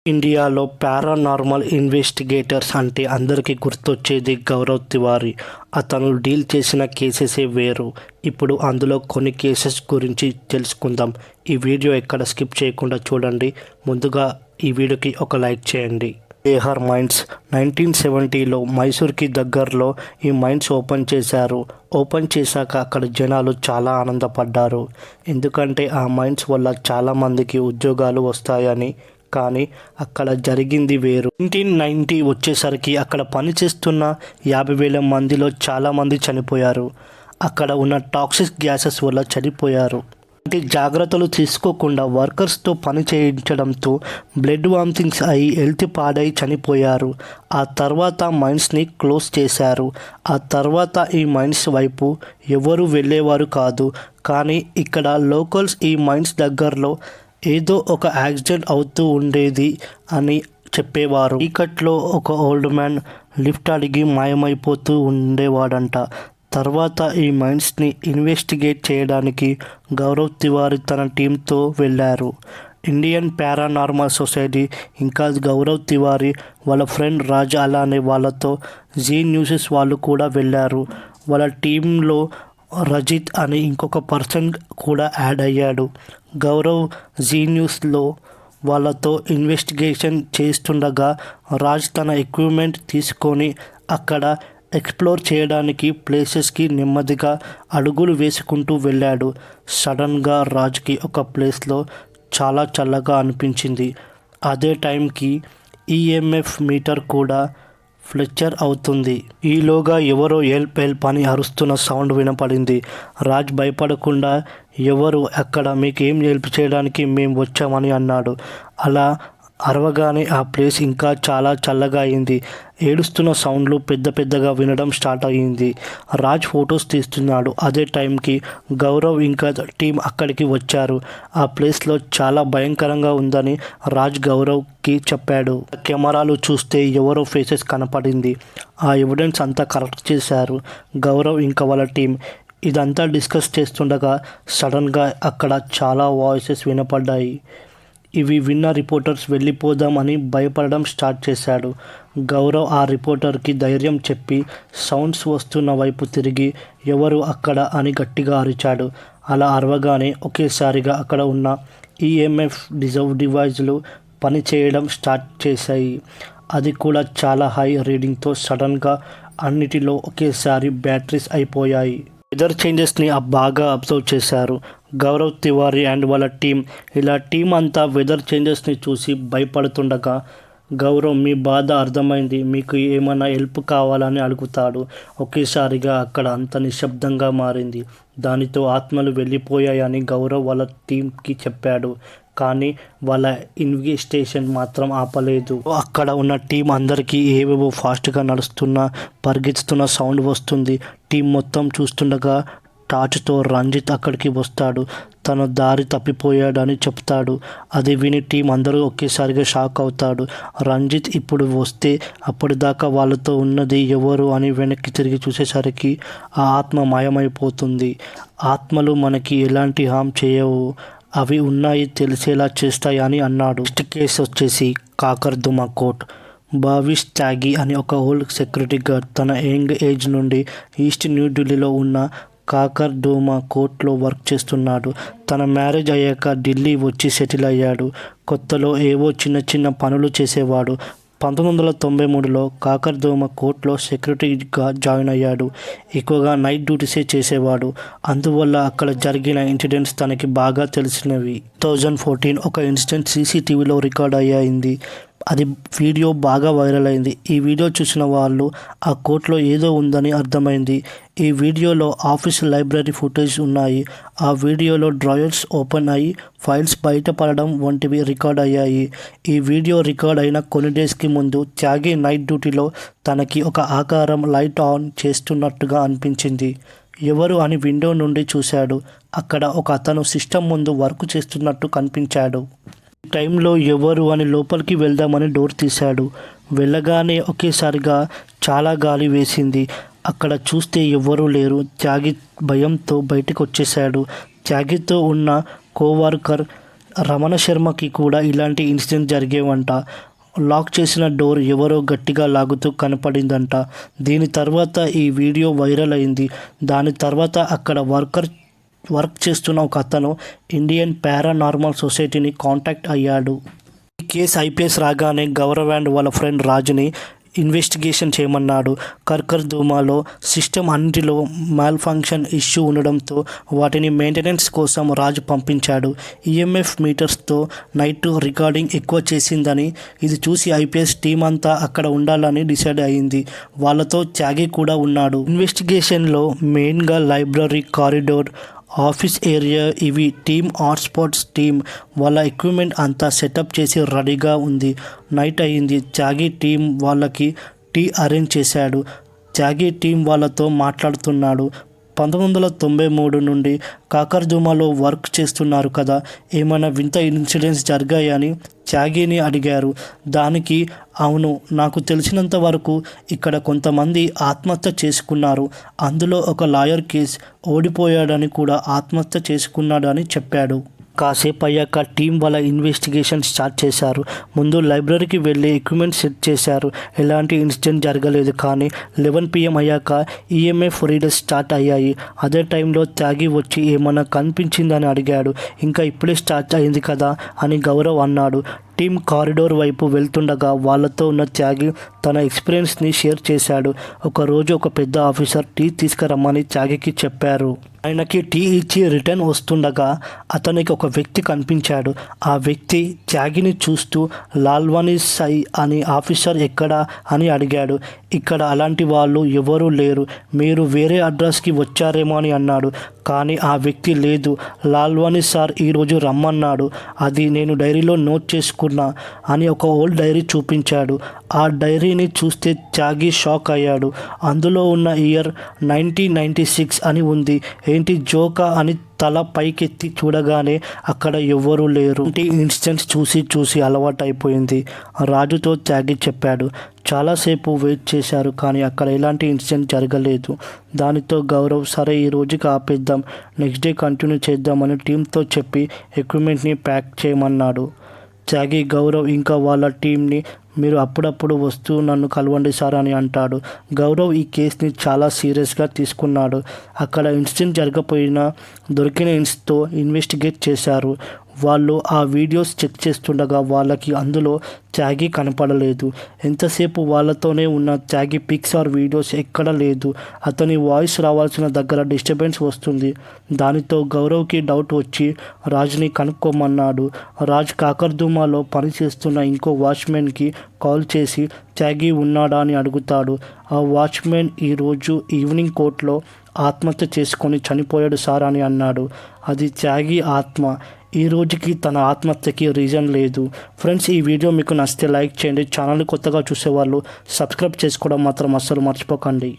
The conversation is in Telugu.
ఇండియాలో పారానార్మల్ ఇన్వెస్టిగేటర్స్ అంటే అందరికీ గుర్తొచ్చేది గౌరవ్ తివారీ. అతను డీల్ చేసిన కేసెసే వేరు. ఇప్పుడు అందులో కొన్ని కేసెస్ గురించి తెలుసుకుందాం. ఈ వీడియో ఎక్కడ స్కిప్ చేయకుండా చూడండి. ముందుగా ఈ వీడియోకి ఒక లైక్ చేయండి. బేహర్ మైన్స్ 1970లో మైసూర్కి దగ్గరలో ఈ మైన్స్ ఓపెన్ చేశారు. ఓపెన్ చేశాక అక్కడ జనాలు చాలా ఆనందపడ్డారు. ఎందుకంటే ఆ మైన్స్ వల్ల చాలామందికి ఉద్యోగాలు వస్తాయని. కానీ అక్కడ జరిగింది వేరు. 1990 వచ్చేసరికి అక్కడ పనిచేస్తున్న 50,000 మందిలో చాలామంది చనిపోయారు. అక్కడ ఉన్న టాక్సిక్ గ్యాసెస్ వల్ల చనిపోయారు. అంటే జాగ్రత్తలు తీసుకోకుండా వర్కర్స్తో పని చేయించడంతో బ్లడ్ వామిటింగ్స్ అయి హెల్త్ పాడై చనిపోయారు. ఆ తర్వాత మైన్స్ని క్లోజ్ చేశారు. ఆ తర్వాత ఈ మైన్స్ వైపు ఎవరు వెళ్ళేవారు కాదు. కానీ ఇక్కడ లోకల్స్ ఈ మైన్స్ దగ్గరలో ఏదో ఒక యాక్సిడెంట్ అవుతూ ఉండేది అని చెప్పేవారు. చీకట్లో ఒక ఓల్డ్ మ్యాన్ లిఫ్ట్ అడిగి మాయమైపోతూ ఉండేవాడంట. తర్వాత ఈ మైన్స్ని ఇన్వెస్టిగేట్ చేయడానికి గౌరవ్ తివారీ తన టీంతో వెళ్ళారు. ఇండియన్ పారానార్మల్ సొసైటీ ఇంకా గౌరవ్ తివారీ వాళ్ళ ఫ్రెండ్ రాజ్ అలానే వాళ్ళతో జీ న్యూస్ వాళ్ళు కూడా వెళ్ళారు. వాళ్ళ టీంలో రజిత్ అని ఇంకొక పర్సన్ కూడా యాడ్ అయ్యాడు. గౌరవ్ జీ న్యూస్లో వాళ్ళతో ఇన్వెస్టిగేషన్ చేస్తుండగా రాజ్ తన ఎక్విప్మెంట్ తీసుకొని అక్కడ ఎక్స్ప్లోర్ చేయడానికి ప్లేసెస్కి నెమ్మదిగా అడుగులు వేసుకుంటూ వెళ్ళాడు. సడన్గా రాజ్కి ఒక ప్లేస్లో చాలా చల్లగా అనిపించింది. అదే టైంకి ఈఎంఎఫ్ మీటర్ కూడా ఫ్లెక్చర్ అవుతుంది. ఈలోగా ఎవరో హెల్ప్ హెల్ప్ అని అరుస్తున్న సౌండ్ వినపడింది. రాజ్ భయపడకుండా ఎవరు అక్కడ, మీకు ఏం హెల్ప్ చేయడానికి మేము వచ్చామని అన్నాడు. అలా అరవగానే ఆ ప్లేస్ ఇంకా చాలా చల్లగా అయింది. ఏడుస్తున్న సౌండ్లు పెద్ద పెద్దగా వినడం స్టార్ట్ అయ్యింది. రాజ్ ఫొటోస్ తీస్తున్నాడు. అదే టైంకి గౌరవ్ ఇంకా టీం అక్కడికి వచ్చారు. ఆ ప్లేస్లో చాలా భయంకరంగా ఉందని రాజ్ గౌరవ్కి చెప్పాడు. కెమెరాలు చూస్తే ఎవరో ఫేసెస్ కనపడింది. ఆ ఎవిడెన్స్ అంతా కరెక్ట్ చేశారు గౌరవ్ ఇంకా వాళ్ళ టీం. ఇదంతా డిస్కస్ చేస్తుండగా సడన్గా అక్కడ చాలా వాయిసెస్ వినపడ్డాయి. ఇవి విన్న రిపోర్టర్స్ వెళ్ళిపోదామని భయపడడం స్టార్ట్ చేశాడు. గౌరవ్ ఆ రిపోర్టర్కి ధైర్యం చెప్పి సౌండ్స్ వస్తున్న వైపు తిరిగి ఎవరు అక్కడ అని గట్టిగా అరిచాడు. అలా అరవగానే ఒకేసారిగా అక్కడ ఉన్న ఈఎంఎఫ్ డివైజ్లు పనిచేయడం స్టార్ట్ చేశాయి. అది కూడా చాలా హై రీడింగ్తో. సడన్గా అన్నిటిలో ఒకేసారి బ్యాటరీస్ అయిపోయాయి. వెదర్ చేంజెస్ని బాగా అబ్జర్వ్ చేశారు గౌరవ్ తివారీ అండ్ వాళ్ళ టీం. ఇలా టీం అంతా వెదర్ చేంజెస్ని చూసి భయపడుతుండగా గౌరవ్, మీ బాధ అర్థమైంది, మీకు ఏమైనా హెల్ప్ కావాలని అడుగుతాడు. ఒకేసారిగా అక్కడ అంత నిశ్శబ్దంగా మారింది. దానితో ఆత్మలు వెళ్ళిపోయాయని గౌరవ్ వాళ్ళ టీంకి చెప్పాడు. కానీ వాళ్ళ ఇన్వెస్టిగేషన్ మాత్రం ఆపలేదు. అక్కడ ఉన్న టీం అందరికీ ఏవేవో ఫాస్ట్గా నడుస్తున్న పరిగెత్తుతున్న సౌండ్ వస్తుంది. టీం మొత్తం చూస్తుండగా టార్చ్తో రంజిత్ అక్కడికి వస్తాడు. తను దారి తప్పిపోయాడని చెప్తాడు. అది విని టీం అందరూ ఒకేసారిగా షాక్ అవుతాడు. రంజిత్ ఇప్పుడు వస్తే అప్పటిదాకా వాళ్ళతో ఉన్నది ఎవరు అని వెనక్కి తిరిగి చూసేసరికి ఆ ఆత్మ మాయమైపోతుంది. ఆత్మలు మనకి ఎలాంటి హామ్ చేయవు, అవి ఉన్నాయి తెలిసేలా చేస్తాయి అని అన్నాడు. నెక్స్ట్ కేసు వచ్చేసి కాకర్దుమ కోర్ట్. భావిష్ త్యాగి అని ఒక ఓల్డ్ సెక్యూరిటీ గార్డ్ తన యంగ్ ఏజ్ నుండి ఈస్ట్ న్యూఢిల్లీలో ఉన్న కాకర్దుమ కోర్ట్లో వర్క్ చేస్తున్నాడు. తన మ్యారేజ్ అయ్యాక ఢిల్లీ వచ్చి సెటిల్ అయ్యాడు. కొత్తలో ఏవో చిన్న చిన్న పనులు చేసేవాడు. 1993లో కాకర్దుమ కోర్టులో సెక్యూరిటీగా జాయిన్ అయ్యాడు. ఎక్కువగా నైట్ డ్యూటీసే చేసేవాడు. అందువల్ల అక్కడ జరిగిన ఇన్సిడెంట్స్ తనకి బాగా తెలిసినవి. 2014 ఒక ఇన్సిడెంట్ సీసీటీవీలో రికార్డ్ అయ్యింది. అది వీడియో బాగా వైరల్ అయింది. ఈ వీడియో చూసిన వాళ్ళు ఆ కోర్టులో ఏదో ఉందని అర్థమైంది. ఈ వీడియోలో ఆఫీస్ లైబ్రరీ ఫుటేజ్ ఉన్నాయి. ఆ వీడియోలో డ్రాయర్స్ ఓపెన్ అయ్యి ఫైల్స్ బయటపడడం వంటివి రికార్డ్ అయ్యాయి. ఈ వీడియో రికార్డ్ అయిన కొన్ని డేస్కి ముందు త్యాగి నైట్ డ్యూటీలో తనకి ఒక ఆకారం లైట్ ఆన్ చేస్తున్నట్టుగా అనిపించింది. ఎవరు అని విండో నుండి చూశాడు. అక్కడ ఒక అతను సిస్టమ్ ముందు వర్క్ చేస్తున్నట్టు కనిపించాడు. టైంలో ఎవరు అని లోపలికి వెళ్దామని డోర్ తీశాడు. వెళ్ళగానే ఒకేసారిగా చాలా గాలి వేసింది. అక్కడ చూస్తే ఎవ్వరూ లేరు. త్యాగి భయంతో బయటకు వచ్చేశాడు. త్యాగితో ఉన్న కోవర్కర్ రమణ శర్మకి కూడా ఇలాంటి ఇన్సిడెంట్ జరిగేవంట. లాక్ చేసిన డోర్ ఎవరో గట్టిగా లాగుతూ కనపడిందంట. దీని తర్వాత ఈ వీడియో వైరల్ అయింది. దాని తర్వాత అక్కడ వర్క్ చేస్తున్న ఒక అతను ఇండియన్ పారానార్మల్ సొసైటీని కాంటాక్ట్ అయ్యాడు. ఈ కేసు ఐపీఎస్ రాగానే గౌరవ్ అండ్ వాళ్ళ ఫ్రెండ్ రాజుని ఇన్వెస్టిగేషన్ చేయమన్నాడు. కర్కర్దూమాలో సిస్టమ్ అన్నిటిలో మాల్ ఫంక్షన్ ఇష్యూ ఉండడంతో వాటిని మెయింటెనెన్స్ కోసం రాజు పంపించాడు. ఈఎంఎఫ్ మీటర్స్తో నైట్ రికార్డింగ్ ఎక్కువ చేసిందని ఇది చూసి ఐపీఎస్ టీం అంతా అక్కడ ఉండాలని డిసైడ్ అయింది. వాళ్ళతో త్యాగి కూడా ఉన్నాడు. ఇన్వెస్టిగేషన్లో మెయిన్గా లైబ్రరీ, కారిడోర్, ఆఫీస్ ఏరియా ఇవి టీమ్ హాట్స్పాట్స్. టీమ్ వాళ్ళ ఎక్విప్మెంట్ అంతా సెటప్ చేసి రెడీగా ఉంది. నైట్ అయింది. త్యాగి టీం వాళ్ళకి టీ అరేంజ్ చేశాడు. త్యాగి టీం వాళ్ళతో మాట్లాడుతున్నాడు. 1993 నుండి కాకర్దూమాలో వర్క్ చేస్తున్నారు కదా, ఏమైనా వింత ఇన్సిడెంట్స్ జరిగాయని త్యాగిని అడిగారు. దానికి అవును, నాకు తెలిసినంత వరకు ఇక్కడ కొంతమంది ఆత్మహత్య చేసుకున్నారు. అందులో ఒక లాయర్ కేసు ఓడిపోయాడని కూడా ఆత్మహత్య చేసుకున్నాడని చెప్పాడు. కాసేపు అయ్యాక టీం వాళ్ళ ఇన్వెస్టిగేషన్ స్టార్ట్ చేశారు. ముందు లైబ్రరీకి వెళ్ళి ఎక్విప్మెంట్ సెట్ చేశారు. ఎలాంటి ఇన్సిడెంట్ జరగలేదు. కానీ 11 PM అయ్యాక ఈఎంఎఫ్ రీడర్స్ స్టార్ట్ అయ్యాయి. అదే టైంలో త్యాగి వచ్చి ఏమన్నా కనిపించిందని అడిగాడు. ఇంకా ఇప్పుడే స్టార్ట్ అయింది కదా అని గౌరవ్ అన్నాడు. టీం కారిడోర్ వైపు వెళ్తుండగా వాళ్ళతో ఉన్న త్యాగి తన ఎక్స్పీరియన్స్ని షేర్ చేశాడు. ఒకరోజు ఒక పెద్ద ఆఫీసర్ టీ తీసుకురమ్మని త్యాగికి చెప్పారు. ఆయనకి టీ ఇచ్చి రిటర్న్ వస్తుండగా అతనికి ఒక వ్యక్తి కనిపించాడు. ఆ వ్యక్తి త్యాగిని చూస్తూ లాల్వానీ సై అని ఆఫీసర్ ఎక్కడా అని అడిగాడు. ఇక్కడ అలాంటి వాళ్ళు ఎవరూ లేరు, మీరు వేరే అడ్రస్కి వచ్చారేమో అని అన్నాడు. కానీ ఆ వ్యక్తి లేదు, లాల్వానీ సార్ ఈరోజు రమ్మన్నాడు, అది నేను డైరీలో నోట్ చేసుకున్నా అని ఒక ఓల్డ్ డైరీ చూపించాడు. ఆ డైరీని చూస్తే త్యాగి షాక్ అయ్యాడు. అందులో ఉన్న ఇయర్ 1996 అని ఉంది. ఏంటి జోకా అని తల పైకెత్తి చూడగానే అక్కడ ఎవ్వరూ లేరు. ఈ ఇన్సిడెంట్స్ చూసి అలవాటైపోయింది. రాజుతో త్యాగి చెప్పాడు. చాలాసేపు వెయిట్ చేశారు కానీ అక్కడ ఎలాంటి ఇన్సిడెంట్ జరగలేదు. దానితో గౌరవ్ సరే ఈ రోజుకి ఆపేద్దాం, నెక్స్ట్ డే కంటిన్యూ చేద్దామని టీంతో చెప్పి ఎక్విప్మెంట్ని ప్యాక్ చేయమన్నాడు. త్యాగి గౌరవ్ ఇంకా వాళ్ళ టీంని మీరు అప్పుడప్పుడు వస్తూ నన్ను కలవండి సార్ అని అంటాడు. గౌరవ్ ఈ కేసుని చాలా సీరియస్గా తీసుకున్నాడు. అక్కడ ఇన్సిడెంట్ జరగకపోయినా దొరికిన ఇన్స్తో ఇన్వెస్టిగేట్ చేశారు. వాళ్ళు ఆ వీడియోస్ చెక్ చేస్తుండగా వాళ్ళకి అందులో త్యాగి కనపడలేదు. ఎంతసేపు వాళ్ళతోనే ఉన్న త్యాగి పిక్స్ ఆర్ వీడియోస్ ఎక్కడ లేదు. అతని వాయిస్ రావాల్సిన దగ్గర డిస్టర్బెన్స్ వస్తుంది. దానితో గౌరవ్కి డౌట్ వచ్చి రాజ్ని కనుక్కోమన్నాడు. రాజ్ కాకర్దూమాలో పనిచేస్తున్న ఇంకో వాచ్మెన్కి కాల్ చేసి త్యాగి ఉన్నాడా అని అడుగుతాడు. ఆ వాచ్మెన్ ఈరోజు ఈవినింగ్ కోర్టులో ఆత్మహత్య చేసుకొని చనిపోయాడు సార్ అని అన్నాడు. అది త్యాగి ఆత్మ. ఈ రోజుకి తన ఆత్మహత్యకి రీజన్ లేదు. ఫ్రెండ్స్, ఈ వీడియో మీకు నచ్చితే లైక్ చేయండి. ఛానల్ని కొత్తగా చూసేవాళ్ళు సబ్స్క్రైబ్ చేసుకోవడం మాత్రం అస్సలు మర్చిపోకండి.